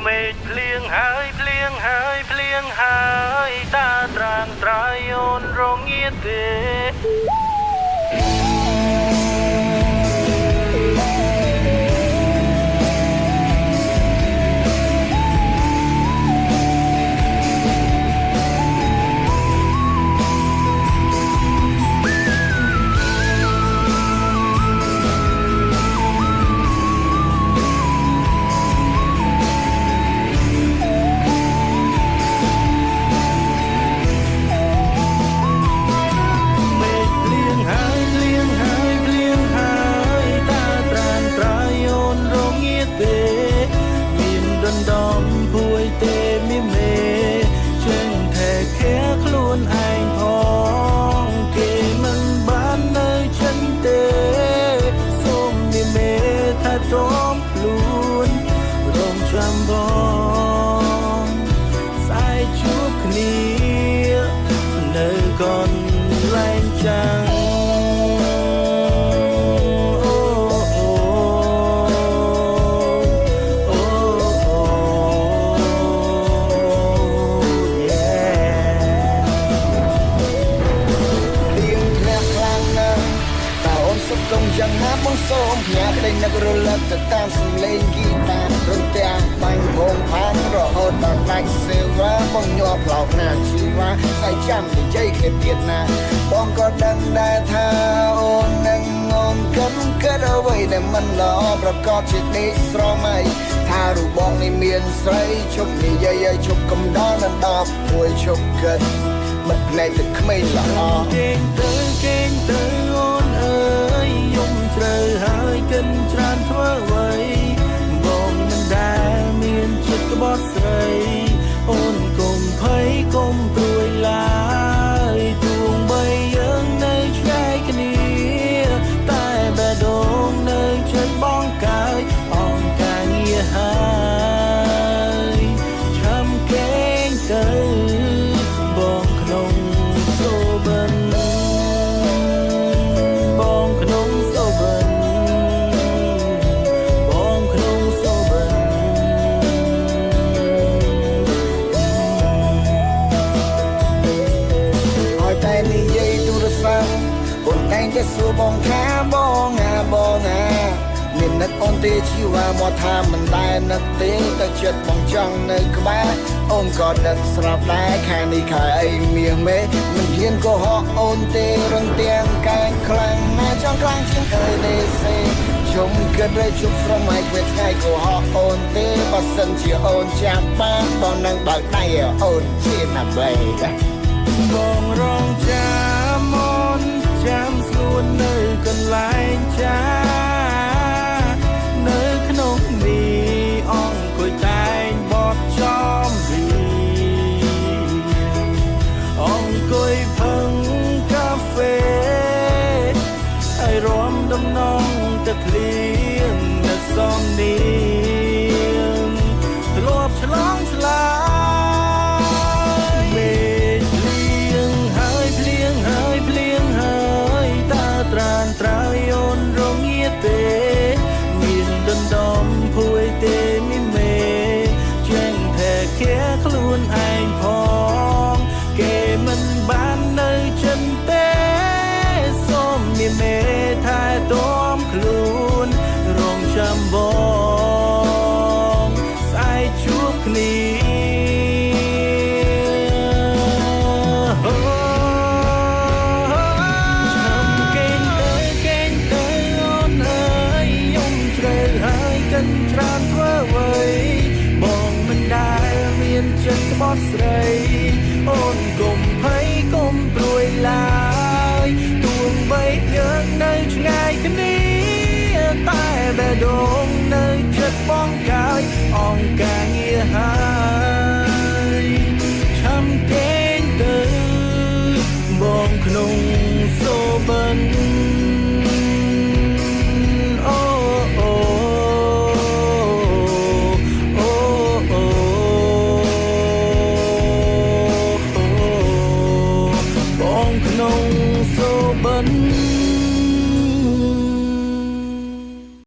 មេឃភ្លៀងហើយភ្លៀងហើយភ្លៀងហើយតាត្រានត្រាយអូនរងាទេ យ៉ាងណាបងសូមផ្ញើក្តីនឹករលឹកទៅតាមសំឡេងហ្គីតារំទាំងបាញ់វងផានរហូតដល់ដាច់សេវាបងញាប់ផ្លោកណាជីវ៉ាស្អែកចាំនិយាយគ្នាទៀតណាបងក៏ដឹងដែរថាអូននឹងងងកើតអ្វីដែលមិនល្អប្រកបជាដេកស្រមៃថារូបបងនេះមានស្រីជប់និយាយឲ្យជប់កំដរនឹងដល់ពួយជប់កើតមិនភ្នែកទឹកក្មេងល្អគេងទៅអូនអើយយំជ្រៅហើយកិនច្រើនធ្វើអ្វីបងមិនដែលមានចិត្តក្បត់ស្រីអូនកុំភ័យកុំព្រួយឡើយទួងបីយើងនៅឆ្ងាយគ្នាតែបេះដូងនៅចិត្តបងកើយអងការងារហើយឆាំគេងទៅបងក្នុងសូបិនបងក្នុងសូបិនបងក្នុងសូបិនឲ្យតែនិយាយទូរស័ព្ទអូនតែងតែសួរបងថាបងមាននឹកអូនទេជីវ៉ាមកថាមិនដែលនឹកទេតែចិត្តបងចង់នៅក្បែរអូនក៏ដឹងស្រាប់ដែរខែនេះខែអីមាសមេមិនហ៊ានកុហកអូនទេរំទាំងកាយខ្លាំងណាស់ចង់ខ្លាំងជាងគេទេសេជុំគិតរែជប់ស្រមៃពេលថ្ងៃកុហកអូនទេបើសិនជាអូនចាប់បានបងនឹងបើកដៃអូនជាណាស់បែបងរងចាំអូនចាំស្ងួននៅកន្លែងចានៅក្នុងនេះអង្គុយតែងបបចំវីអង្គុយផឹងកាហ្វេហើយរំដំណងទឹកភ្លៀងនៅសំនៀងធ្លាប់ឆ្លងឆ្លាមេភ្លៀងហើយភ្លៀងហើយភ្លៀងហើយតាត្រានត្រើយអូនរងាទេមានដណ្ដំភួយទេមីមេជាងតែខែខ្លួនឯងផងគេមិនបាននៅចិនទេសូមមីមេថែទាំខ្លួនរងចាំបងស្អែកជួបគ្នាច្រើនធ្វើអ្វីបងមិនដែលមានចិត្តក្បត់ស្រីអូនកុំភ័យកុំព្រួយឡើយទួងបីយើងនៅឆ្ងាយគ្នាតែបេះដូងនៅចិត្តបងកើយអង្ការ